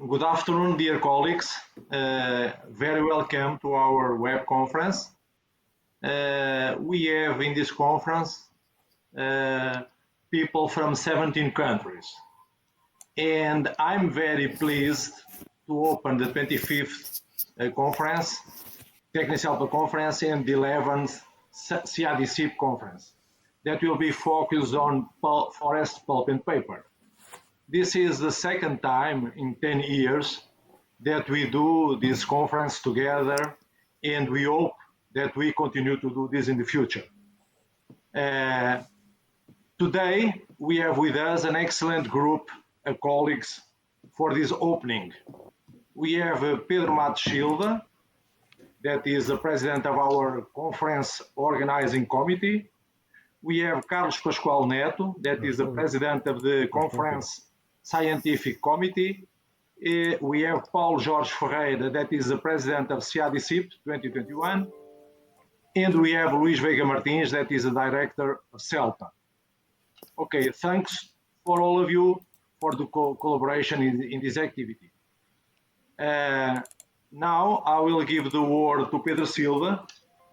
Good afternoon, dear colleagues. Very welcome to our web conference. We have in this conference people from 17 countries. And I'm very pleased to open the 25th conference, Technicelpa conference, and the 11th CIDCIP conference that will be focused on forest pulp and paper. This is the second time in 10 years that we do this conference together, and we hope that we continue to do this in the future. Today, we have with us an excellent group of colleagues for this opening. We have Pedro Matos Silva, that is the president of our conference organizing committee. We have Carlos Pascoal Neto, that is the president of the conference scientific committee. We have Paulo Jorge Ferreira, that is the president of CIDCIP 2021. And we have Luís Veiga Martins, that is the director of CELPA. Okay, thanks for all of you for the collaboration in this activity. Now I will give the word to Pedro Silva,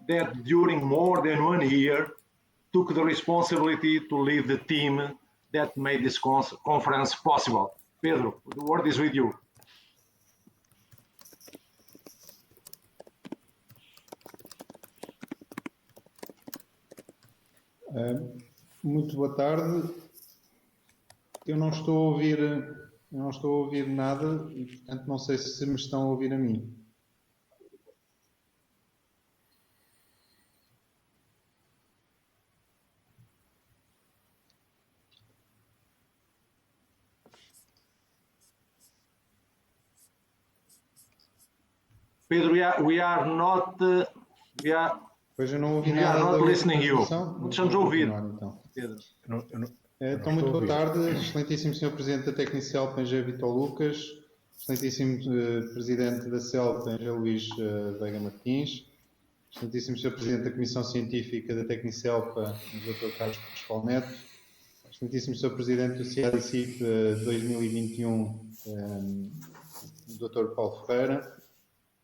that during more than 1 year took the responsibility to lead the team that made this conference possible. Pedro, the word is with you. Muito boa tarde. Eu não estou a ouvir nada e, portanto, não sei se me estão a ouvir a mim. Pedro, we are not listening you. Não estamos a ouvir. Então. Então, muito boa tarde, excelentíssimo Sr. Presidente da Technicelpa, Engenheiro Vitor Lucas, excelentíssimo Presidente da CELPA, Engenheiro Luís Veiga Martins, excelentíssimo Sr. Presidente da Comissão Científica da Technicelpa, Dr. Carlos Pascoal Neto, excelentíssimo Sr. Presidente do CIDCIP 2021, Dr. Paulo Ferreira,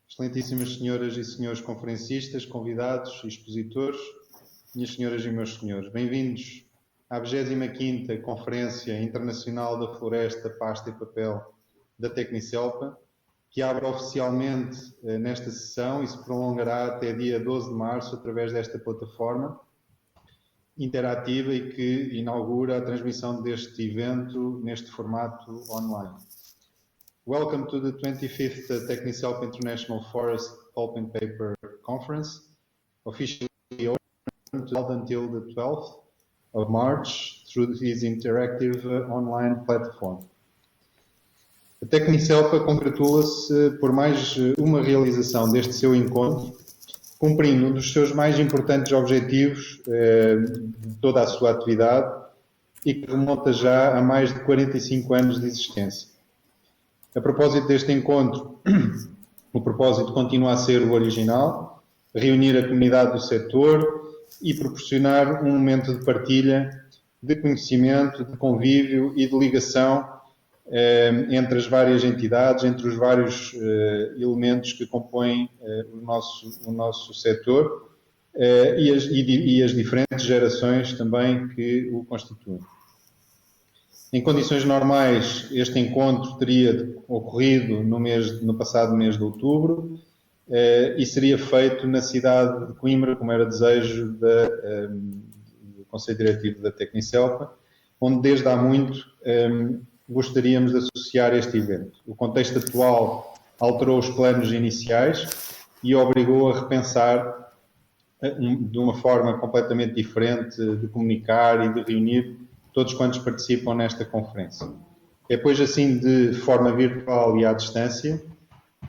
excelentíssimas senhoras e senhores conferencistas, convidados e expositores, minhas senhoras e meus senhores, bem-vindos à 25ª Conferência Internacional da Floresta, Pasta e Papel da Technicelpa, que abre oficialmente nesta sessão e se prolongará até dia 12 de março através desta plataforma interativa e que inaugura a transmissão deste evento neste formato online. Welcome to the 25th Technicelpa International Forest Pulp and Paper Conference, officially open until the 12th of March through this interactive online platform. A Technicelpa congratula-se por mais uma realização deste seu encontro, cumprindo um dos seus mais importantes objetivos de toda a sua atividade e que remonta já a mais de 45 anos de existência. A propósito deste encontro, o propósito continua a ser o original, reunir a comunidade do setor e proporcionar um momento de partilha, de conhecimento, de convívio e de ligação entre as várias entidades, entre os vários elementos que compõem o nosso setor e as diferentes gerações também que o constituem. Em condições normais, este encontro teria ocorrido no passado mês de outubro e seria feito na cidade de Coimbra, como era desejo do Conselho Diretivo da Technicelpa, onde desde há muito gostaríamos de associar este evento. O contexto atual alterou os planos iniciais e obrigou a repensar de uma forma completamente diferente de comunicar e de reunir todos quantos participam nesta conferência. É, pois, assim, de forma virtual e à distância,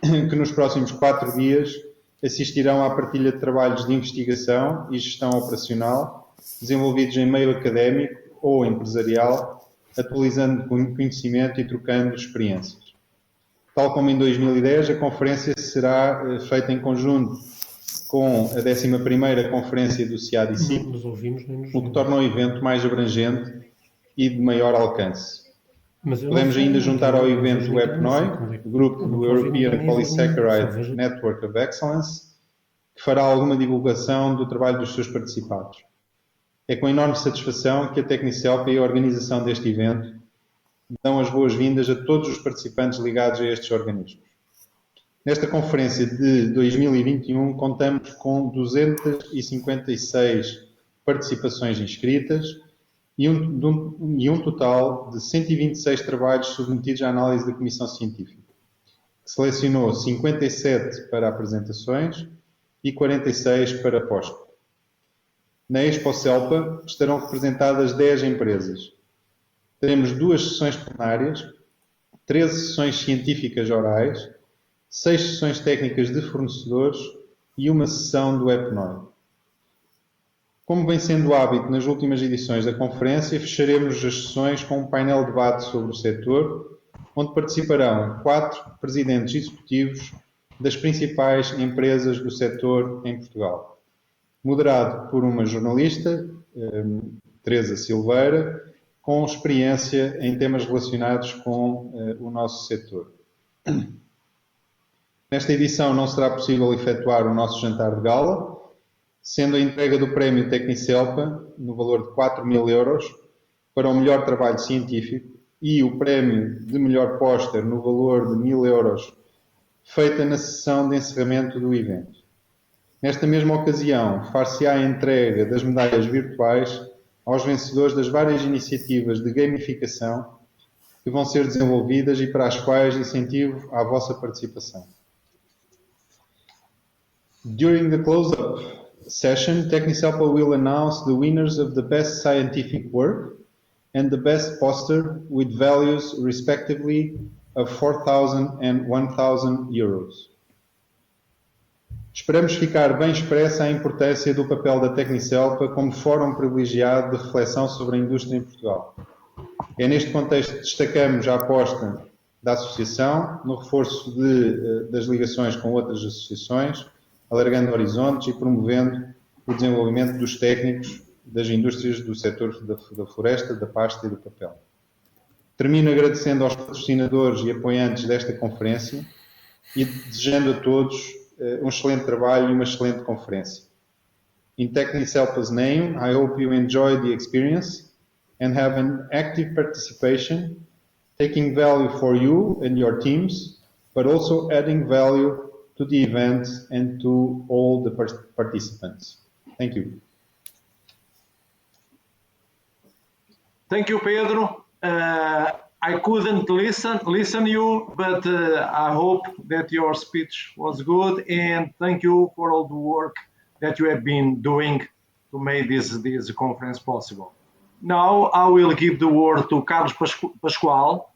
que nos próximos 4 dias assistirão à partilha de trabalhos de investigação e gestão operacional desenvolvidos em meio académico ou empresarial, atualizando conhecimento e trocando experiências. Tal como em 2010, a conferência será feita em conjunto com a 11ª Conferência do CIDCIP, o que torna o evento mais abrangente e de maior alcance. Podemos ainda juntar ao evento o EPNOI, o grupo do European Polysaccharide Network of Excellence, que fará alguma divulgação do trabalho dos seus participados. É com enorme satisfação que a Tecnicelp e a organização deste evento dão as boas-vindas a todos os participantes ligados a estes organismos. Nesta conferência de 2021, contamos com 256 participações inscritas e um total de 126 trabalhos submetidos à análise da Comissão Científica, que selecionou 57 para apresentações e 46 para post. Na Expo Celpa estarão representadas 10 empresas. Teremos 2 sessões plenárias, 13 sessões científicas orais, 6 sessões técnicas de fornecedores e uma sessão do EPNOI. Como vem sendo o hábito nas últimas edições da conferência, fecharemos as sessões com um painel de debate sobre o setor, onde participarão 4 presidentes executivos das principais empresas do setor em Portugal, moderado por uma jornalista, Teresa Silveira, com experiência em temas relacionados com o nosso setor. Nesta edição não será possível efetuar o nosso jantar de gala, sendo a entrega do prémio Tecnicelpa, no valor de 4.000 euros, para o melhor trabalho científico, e o prémio de melhor póster, no valor de 1.000 euros, feita na sessão de encerramento do evento. Nesta mesma ocasião, far-se-á a entrega das medalhas virtuais aos vencedores das várias iniciativas de gamificação que vão ser desenvolvidas e para as quais incentivo a vossa participação. During the close-up session, Tecnicelpa will announce the winners of the best scientific work and the best poster with values respectively of 4,000 and 1,000 euros. Esperamos ficar bem expressa a importância do papel da Tecnicelpa como fórum privilegiado de reflexão sobre a indústria em Portugal. É neste contexto que destacamos a aposta da Associação no reforço das ligações com outras associações, alargando horizontes e promovendo o desenvolvimento dos técnicos das indústrias do setor da floresta, da pasta e do papel. Termino agradecendo aos patrocinadores e apoiantes desta conferência e desejando a todos um excelente trabalho e uma excelente conferência. In Tecnicelpa's name, I hope you enjoy the experience and have an active participation, taking value for you and your teams, but also adding value to the event and to all the participants. Thank you. Thank you, Pedro. I couldn't listen you, but I hope that your speech was good, and thank you for all the work that you have been doing to make this conference possible. Now I will give the word to Carlos Pascoal,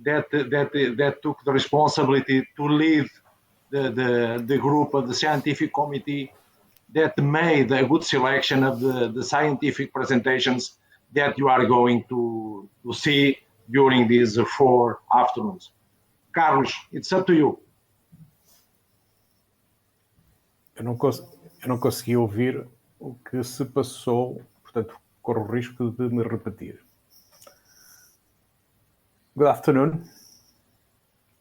that took the responsibility to lead the group of the scientific committee that made a good selection of the scientific presentations that you are going to see during these 4 afternoons. Carlos, it's up to you. Eu não consegui ouvir o que se passou, portanto, corro o risco de me repetir. Good afternoon.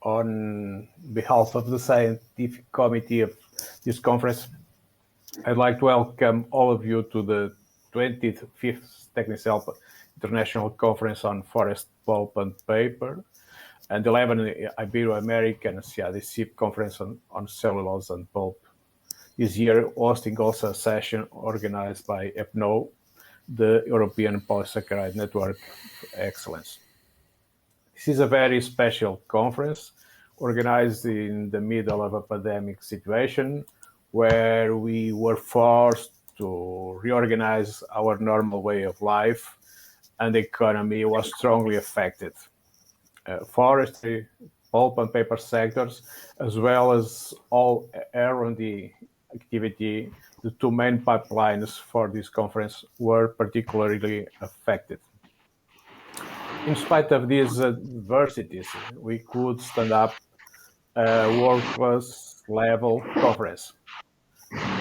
On behalf of the scientific committee of this conference, I'd like to welcome all of you to the 25th Tecnicelpa International Conference on Forest Pulp and Paper and 11th Ibero-American CIDC Conference on Cellulose and Pulp. This year, hosting also a session organized by EPNO, the European Polysaccharide Network of Excellence. This is a very special conference organized in the middle of a pandemic situation where we were forced to reorganize our normal way of life and the economy was strongly affected. Forestry, pulp and paper sectors, as well as all R&D activity, the 2 main pipelines for this conference were particularly affected. In spite of these adversities, we could stand up a world-class level conference.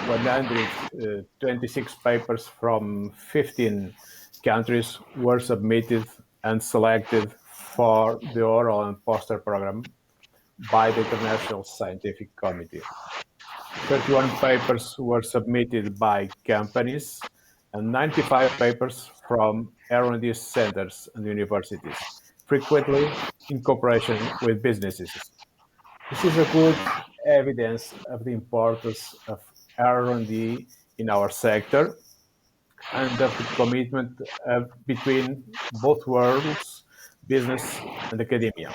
126 papers from 15 countries were submitted and selected for the oral and poster program by the International Scientific Committee. 31 papers were submitted by companies and 95 papers from R&D centers and universities, frequently in cooperation with businesses. This is a good evidence of the importance of R&D in our sector and of the commitment between both worlds, business and academia.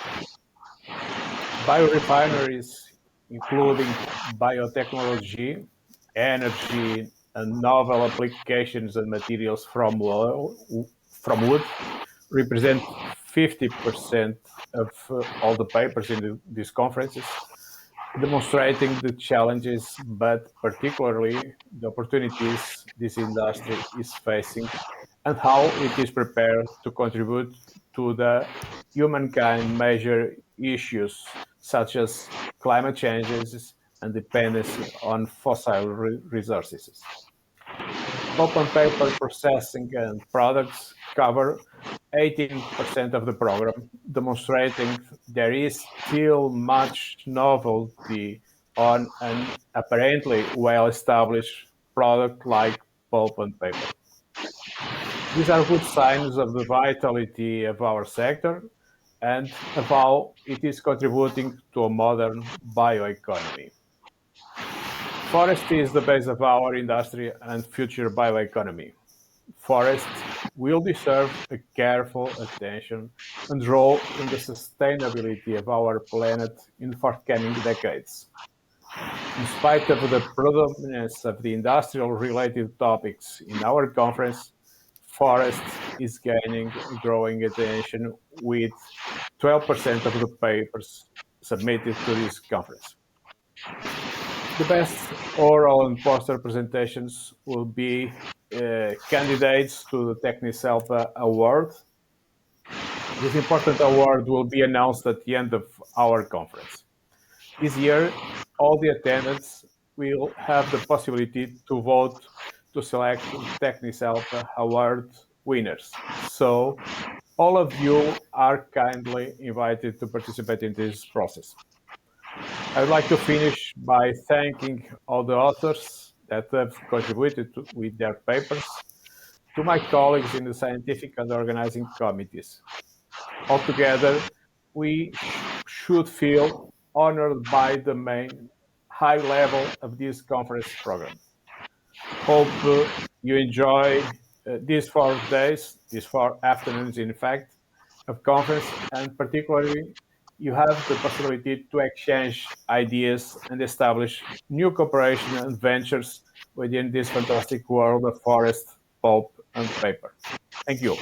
Biorefineries, including biotechnology, energy, and novel applications and materials from wood, represent 50% of all the papers in these conferences, demonstrating the challenges, but particularly the opportunities this industry is facing and how it is prepared to contribute to the humankind major issues such as climate changes and dependency on fossil resources. Pulp and paper processing and products cover 18% of the program, demonstrating there is still much novelty on an apparently well-established product like pulp and paper. These are good signs of the vitality of our sector and of how it is contributing to a modern bioeconomy. Forest is the base of our industry and future bioeconomy. Forests will deserve a careful attention and role in the sustainability of our planet in forthcoming decades. In spite of the predominance of the industrial-related topics in our conference, forest is gaining growing attention with 12% of the papers submitted to this conference. The best oral and poster presentations will be candidates to the TechniCelpa Award. This important award will be announced at the end of our conference. This year, all the attendants will have the possibility to vote to select TechniCelpa Award winners. So all of you are kindly invited to participate in this process. I would like to finish by thanking all the authors that have contributed with their papers, to my colleagues in the scientific and organizing committees. Altogether, we should feel honored by the main high level of this conference program. Hope you enjoy these 4 days, these 4 afternoons, in fact, of conference, and particularly you have the possibility to exchange ideas and establish new cooperation and ventures within this fantastic world of forest, pulp, and paper. Thank you.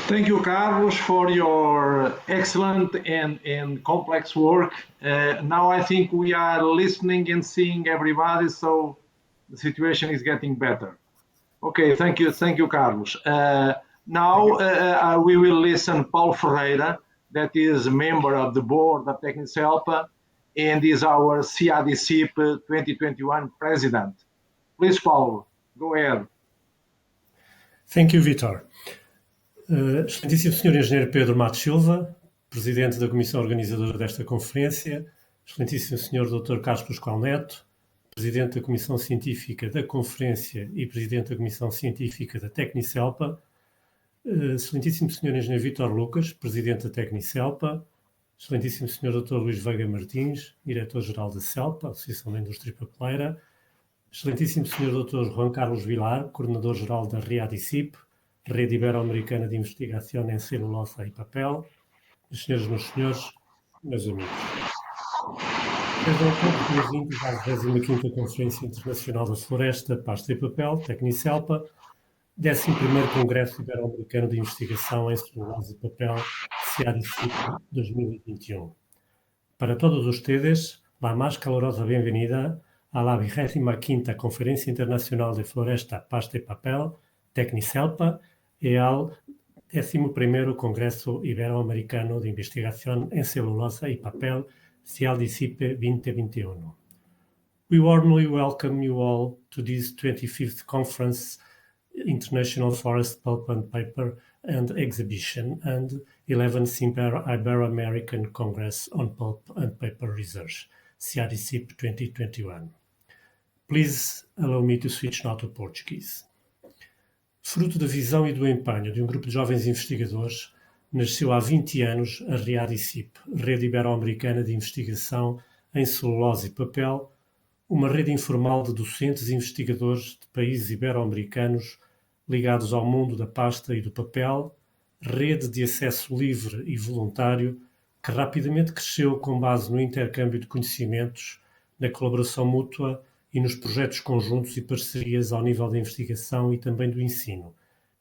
Thank you, Carlos, for your excellent and complex work. Now I think we are listening and seeing everybody, so the situation is getting better. Okay, thank you, Carlos. Now we will listen Paulo Ferreira, that is a member of the board of TechniCelpa and is our CADCIP 2021 president. Please, Paulo, go ahead. Thank you, Vitor. Excelentíssimo Sr. Engenheiro Pedro Matos Silva, Presidente da Comissão Organizadora desta Conferência, Excelentíssimo Sr. Dr. Carlos Pascoal Neto, Presidente da Comissão Científica da Conferência e Presidente da Comissão Científica da TechniCelpa, Excelentíssimo Sr. Engenheiro Vítor Lucas, Presidente da TechniCelpa, Excelentíssimo Sr. Dr. Luís Veiga Martins, Diretor-Geral da CELPA, Associação da Indústria Papeleira, Excelentíssimo Sr. Dr. Juan Carlos Vilar, Coordenador-Geral da RIADICIP, Rede Ibero-Americana de Investigação em Celulosa e Papel, meus senhores, meus amigos. Sejam todos bem-vindos à 25ª Conferência Internacional da Floresta, Pasta e Papel, TechniCelpa, 11º Congresso Ibero-Americano de Investigação em Celulose e Papel, CADCIP 2021. Para todos ustedes, la más calurosa bienvenida a la 25ª Conferencia Internacional de Floresta, Pasta y Papel, TechniCelpa, y al 11º Congreso Iberoamericano de Investigación en Celulosa y Papel, CADCIP 2021. We warmly welcome you all to this 25th conference International Forest Pulp and Paper and Exhibition, and 11th Ibero-American Congress on Pulp and Paper Research, CIDCIP 2021. Please allow me to switch now to Portuguese. Fruto da visão e do empenho de um grupo de jovens investigadores, nasceu há 20 anos a RIADICIP, Rede Ibero-Americana de Investigação em Celulose e Papel, uma rede informal de docentes e investigadores de países ibero-americanos ligados ao mundo da pasta e do papel, rede de acesso livre e voluntário que rapidamente cresceu com base no intercâmbio de conhecimentos, na colaboração mútua e nos projetos conjuntos e parcerias ao nível da investigação e também do ensino,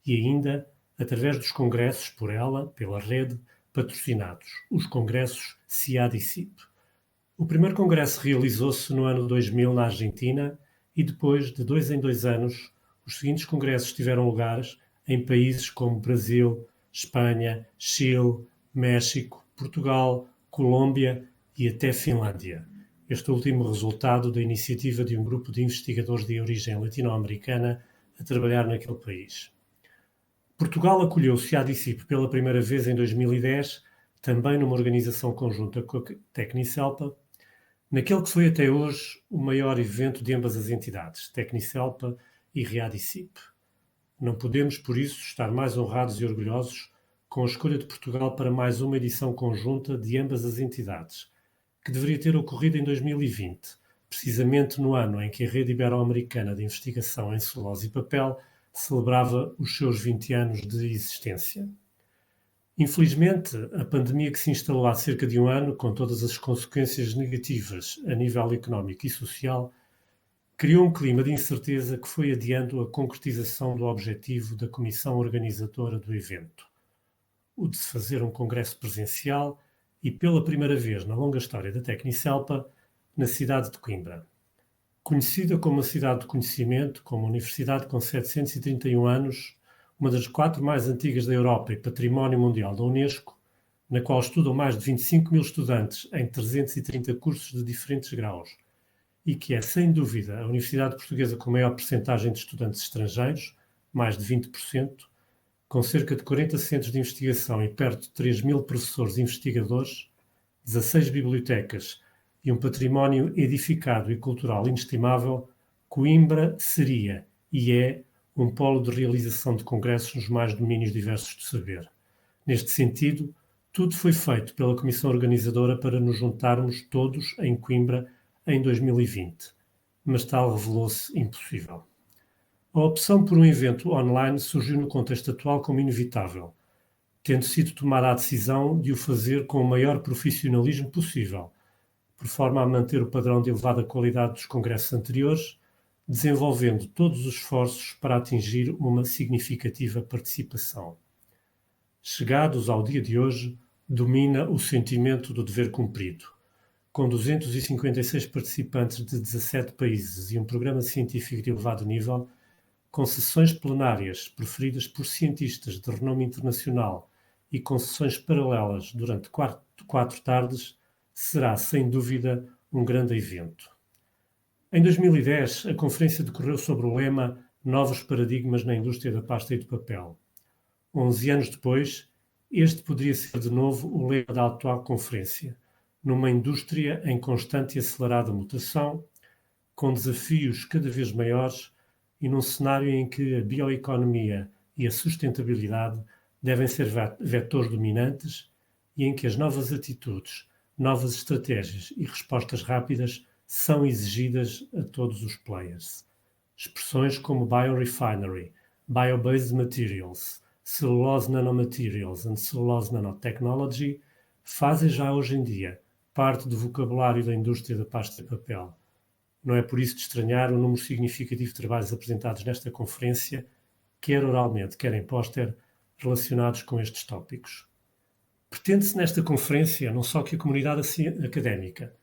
e ainda através dos congressos por ela, pela rede, patrocinados, os congressos CIADICIP. O primeiro congresso realizou-se no ano 2000 na Argentina e depois, de 2 em 2 anos, os seguintes congressos tiveram lugar em países como Brasil, Espanha, Chile, México, Portugal, Colômbia e até Finlândia. Este último resultado da iniciativa de um grupo de investigadores de origem latino-americana a trabalhar naquele país. Portugal acolheu o CIADICIP pela primeira vez em 2010, também numa organização conjunta com a Tecnicelpa, naquele que foi até hoje o maior evento de ambas as entidades, Tecnicelpa e RIADICIP. Não podemos, por isso, estar mais honrados e orgulhosos com a escolha de Portugal para mais uma edição conjunta de ambas as entidades, que deveria ter ocorrido em 2020, precisamente no ano em que a Rede Ibero-Americana de Investigação em Celulose e Papel celebrava os seus 20 anos de existência. Infelizmente, a pandemia que se instalou há cerca de um ano, com todas as consequências negativas a nível económico e social, criou um clima de incerteza que foi adiando a concretização do objetivo da comissão organizadora do evento, o de se fazer um congresso presencial e, pela primeira vez na longa história da Tecnicelpa, na cidade de Coimbra. Conhecida como a cidade de conhecimento, como uma universidade com 731 anos, uma das 4 mais antigas da Europa e património mundial da Unesco, na qual estudam mais de 25 mil estudantes em 330 cursos de diferentes graus, e que é, sem dúvida, a universidade portuguesa com maior percentagem de estudantes estrangeiros, mais de 20%, com cerca de 40 centros de investigação e perto de 3 mil professores e investigadores, 16 bibliotecas e um património edificado e cultural inestimável, Coimbra seria e é um polo de realização de congressos nos mais domínios diversos do saber. Neste sentido, tudo foi feito pela comissão organizadora para nos juntarmos todos em Coimbra em 2020, mas tal revelou-se impossível. A opção por um evento online surgiu no contexto atual como inevitável, tendo sido tomada a decisão de o fazer com o maior profissionalismo possível, por forma a manter o padrão de elevada qualidade dos congressos anteriores, desenvolvendo todos os esforços para atingir uma significativa participação. Chegados ao dia de hoje, domina o sentimento do dever cumprido. Com 256 participantes de 17 países e um programa científico de elevado nível, com sessões plenárias preferidas por cientistas de renome internacional e com sessões paralelas durante 4 tardes, será, sem dúvida, um grande evento. Em 2010, a conferência decorreu sob o lema Novos Paradigmas na Indústria da Pasta e do Papel. 11 anos depois, este poderia ser de novo o lema da atual conferência, numa indústria em constante e acelerada mutação, com desafios cada vez maiores e num cenário em que a bioeconomia e a sustentabilidade devem ser vetores dominantes e em que as novas atitudes, novas estratégias e respostas rápidas são exigidas a todos os players. Expressões como biorefinery, bio-based materials, cellulose nanomaterials and cellulose nanotechnology fazem já hoje em dia parte do vocabulário da indústria da pasta e papel. Não é por isso de estranhar o número significativo de trabalhos apresentados nesta conferência, quer oralmente, quer em póster, relacionados com estes tópicos. Pretende-se nesta conferência não só que a comunidade académica,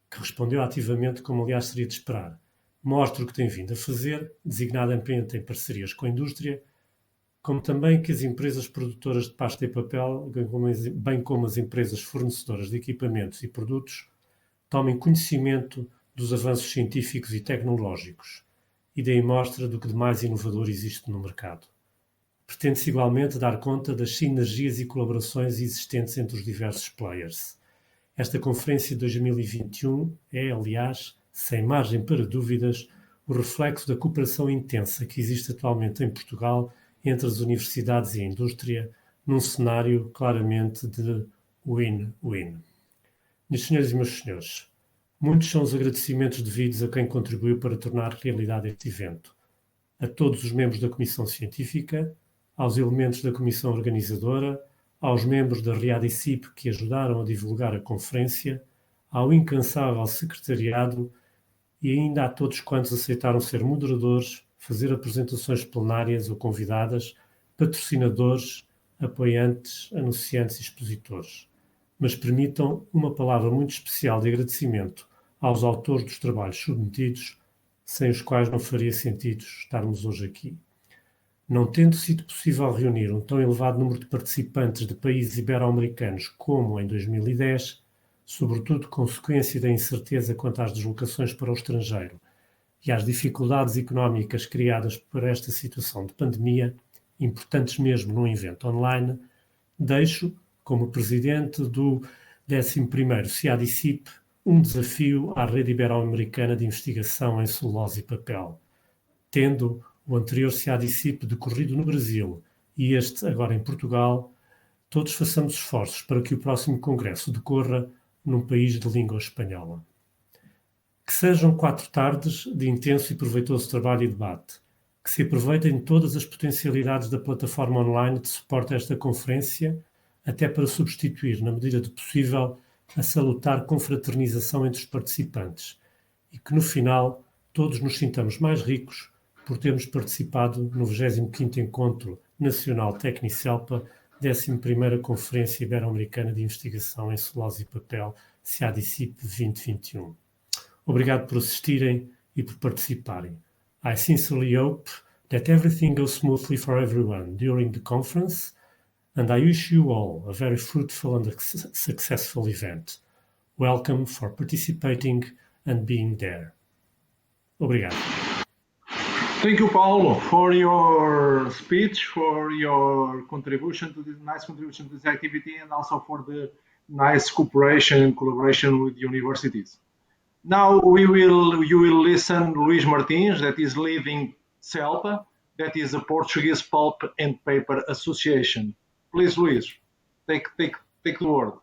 que respondeu ativamente, como aliás seria de esperar, mostre o que tem vindo a fazer, designadamente em parcerias com a indústria, como também que as empresas produtoras de pasta e papel, bem como as empresas fornecedoras de equipamentos e produtos, tomem conhecimento dos avanços científicos e tecnológicos e deem mostra do que de mais inovador existe no mercado. Pretende-se igualmente dar conta das sinergias e colaborações existentes entre os diversos players. Esta conferência de 2021 é, aliás, sem margem para dúvidas, o reflexo da cooperação intensa que existe atualmente em Portugal entre as universidades e a indústria, num cenário claramente de win-win. Minhas senhoras e meus senhores, muitos são os agradecimentos devidos a quem contribuiu para tornar realidade este evento. A todos os membros da Comissão Científica, aos elementos da Comissão Organizadora, aos membros da RIADICIP que ajudaram a divulgar a conferência, ao incansável secretariado e ainda a todos quantos aceitaram ser moderadores, fazer apresentações plenárias ou convidadas, patrocinadores, apoiantes, anunciantes e expositores. Mas permitam uma palavra muito especial de agradecimento aos autores dos trabalhos submetidos, sem os quais não faria sentido estarmos hoje aqui. Não tendo sido possível reunir um tão elevado número de participantes de países ibero-americanos como em 2010, sobretudo consequência da incerteza quanto às deslocações para o estrangeiro e às dificuldades económicas criadas por esta situação de pandemia, importantes mesmo num evento online, deixo, como presidente do 11º CIADICIP, um desafio à Rede Ibero-Americana de Investigação em Celulose e Papel. Tendo o anterior CIADICIP decorrido no Brasil e este agora em Portugal, todos façamos esforços para que o próximo congresso decorra num país de língua espanhola. Que sejam 4 tardes de intenso e proveitoso trabalho e debate, que se aproveitem todas as potencialidades da plataforma online de suporte a esta conferência, até para substituir, na medida do possível, a salutar confraternização entre os participantes, e que no final todos nos sintamos mais ricos por termos participado no 25º Encontro Nacional Tecnicelpa, 11ª Conferência Ibero-Americana de Investigação em Celulose e Papel, CIADICIP 2021. Obrigado por assistirem e por participarem. I sincerely hope that everything goes smoothly for everyone during the conference, and I wish you all a very fruitful and successful event. Welcome for participating and being there. Obrigado. Thank you, Paulo, for your speech, for your contribution to this nice contribution to this activity, and also for the nice cooperation and collaboration with universities. Now you will listen Luís Martins, that is leading CELPA, that is a Portuguese Pulp and Paper Association. Please, Luís, take the word.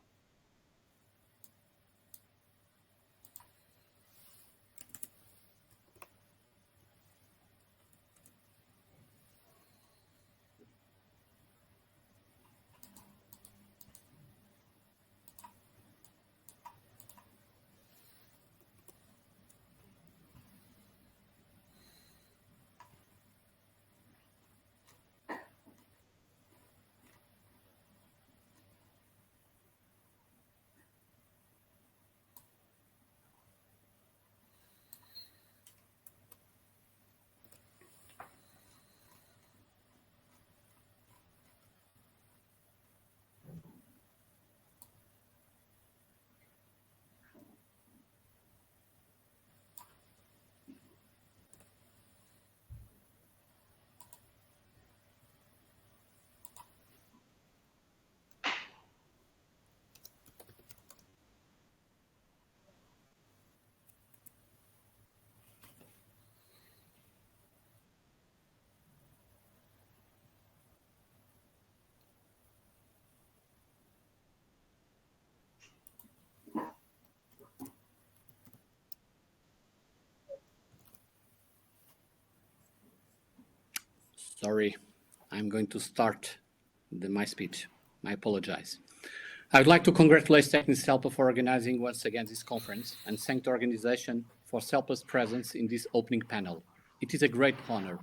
Sorry, I'm going to start my speech. I apologize. I would like to congratulate Tecnicelpa for organizing once again this conference and thank the organization for CELPA's presence in this opening panel. It is a great honor.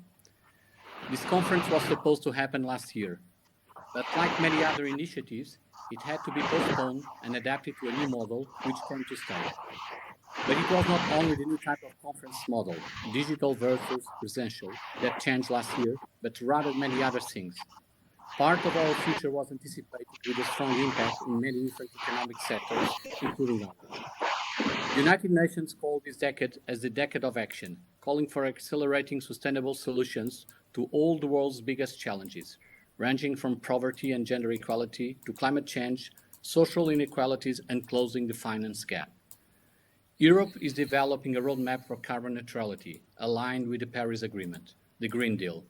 This conference was supposed to happen last year, but like many other initiatives, it had to be postponed and adapted to a new model which came to stay. But it was not only the new type of conference model, digital versus presential, that changed last year, but rather many other things. Part of our future was anticipated with a strong impact in many different economic sectors, including ours. The United Nations called this decade as the Decade of Action, calling for accelerating sustainable solutions to all the world's biggest challenges, ranging from poverty and gender equality to climate change, social inequalities, and closing the finance gap. Europe is developing a roadmap for carbon neutrality, aligned with the Paris Agreement, the Green Deal.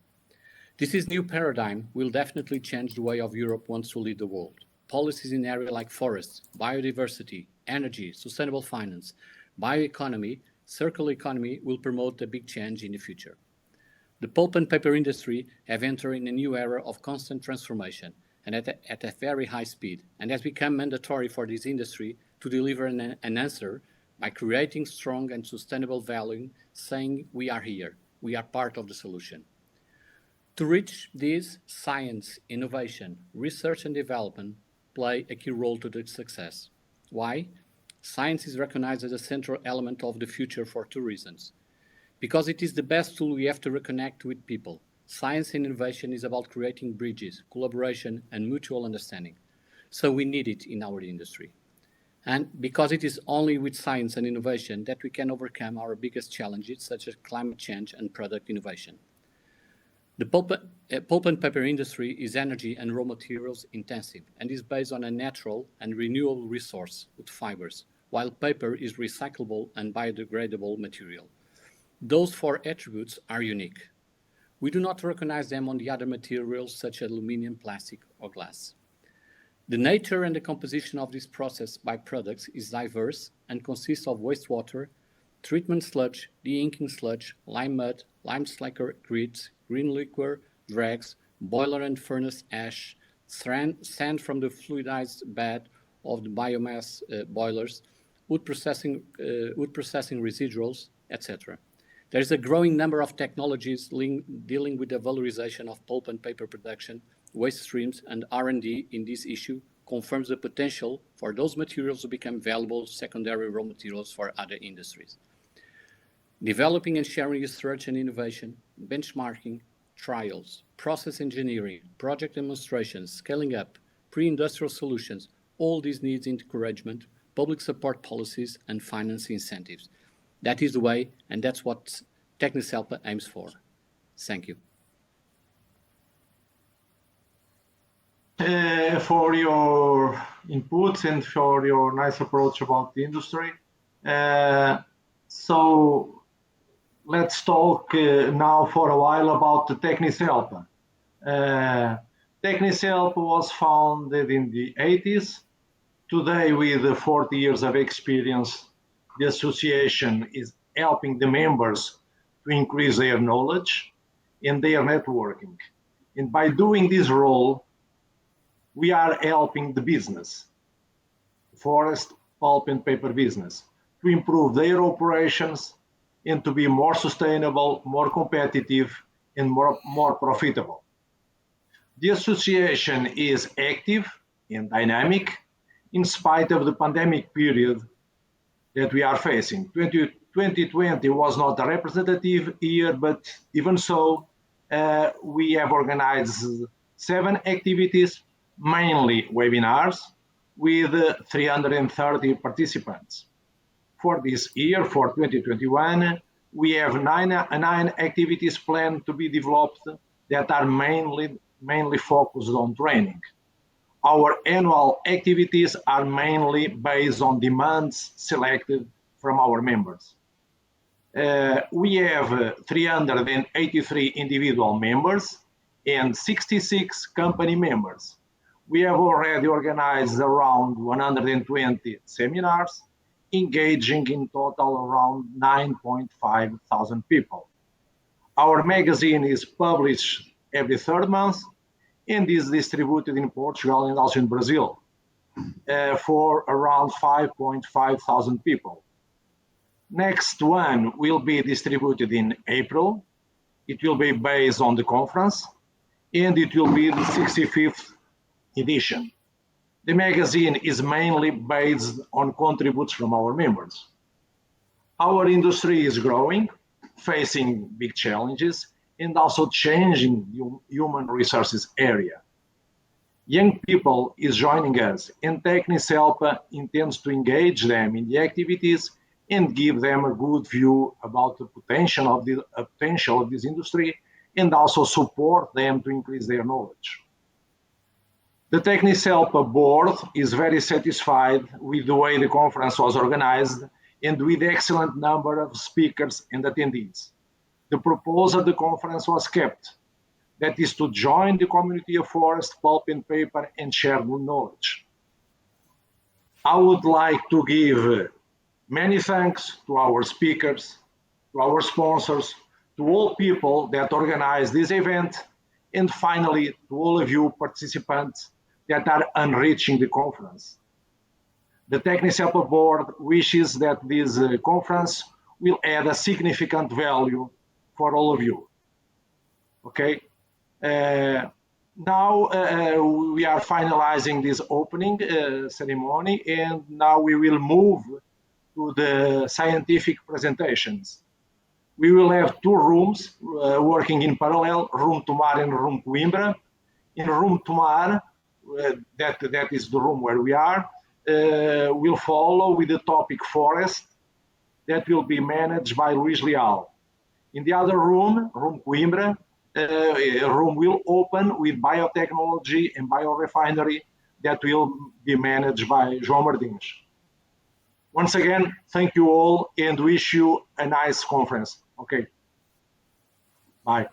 This new paradigm will definitely change the way of Europe wants to lead the world. Policies in areas like forests, biodiversity, energy, sustainable finance, bioeconomy, circular economy will promote a big change in the future. The pulp and paper industry have entered in a new era of constant transformation and at a very high speed, and has become mandatory for this industry to deliver an answer by creating strong and sustainable value, saying we are here, we are part of the solution. To reach this, science, innovation, research and development play a key role to the success. Why? Science is recognized as a central element of the future for two reasons. Because it is the best tool we have to reconnect with people. Science and innovation is about creating bridges, collaboration, and mutual understanding. So we need it in our industry. And because it is only with science and innovation that we can overcome our biggest challenges, such as climate change and product innovation. The pulp and paper industry is energy and raw materials intensive and is based on a natural and renewable resource with fibers, while paper is recyclable and biodegradable material. Those four attributes are unique. We do not recognize them on the other materials such as aluminum, plastic, or glass. The nature and the composition of this process by products is diverse and consists of wastewater, treatment sludge, de-inking sludge, lime mud, lime slacker grits, green liquor, dregs, boiler and furnace ash, sand from the fluidized bed of the biomass boilers, wood processing residuals, etc. There is a growing number of technologies dealing with the valorization of pulp and paper production, waste streams, and R&D in this issue confirms the potential for those materials to become valuable secondary raw materials for other industries. Developing and sharing research and innovation, benchmarking, trials, process engineering, project demonstrations, scaling up, pre-industrial solutions, all these needs encouragement, public support policies, and finance incentives. That is the way, and that's what TecniCelpa aims for. Thank you. For your inputs and for your nice approach about the industry. So let's talk now for a while about the TecniCelpa. TecniCelpa was founded in the 80s. Today, with 40 years of experience, the association is helping the members to increase their knowledge and their networking. And by doing this role, we are helping the business, forest, pulp and paper business, to improve their operations and to be more sustainable, more competitive, and more profitable. The association is active and dynamic in spite of the pandemic period that we are facing. 2020 was not a representative year, but even so, we have organized 7 activities, mainly webinars, with 330 participants. For this year, for 2021, we have nine activities planned to be developed that are mainly focused on training. Our annual activities are mainly based on demands selected from our members. We have 383 individual members and 66 company members. We have already organized around 120 seminars, engaging in total around 9.5 thousand people. Our magazine is published every 3rd month and is distributed in Portugal and also in Brazil for around 5.5 thousand people. Next one will be distributed in April. It will be based on the conference and it will be the 65th edition. The magazine is mainly based on contributes from our members. Our industry is growing, facing big challenges, and also changing human resources area. Young people is joining us, and TecniCelpa intends to engage them in the activities and give them a good view about the potential of this industry, and also support them to increase their knowledge. The TechniCelpa board is very satisfied with the way the conference was organized and with the excellent number of speakers and attendees. The purpose of the conference was kept, that is to join the community of forest, pulp and paper and share knowledge. I would like to give many thanks to our speakers, to our sponsors, to all people that organized this event, and finally to all of you participants that are enriching the conference. The TechniCelpa board wishes that this conference will add a significant value for all of you. Okay? Now we are finalizing this opening ceremony, and now we will move to the scientific presentations. We will have two rooms working in parallel, Room Tomar and Room Coimbra. In Room Tomar, that is the room where we are, will follow with the topic forest, that will be managed by Luis Leal. In the other room, Room Coimbra, a room will open with biotechnology and biorefinery, that will be managed by João Martins. Once again, thank you all and wish you a nice conference. Okay. Bye.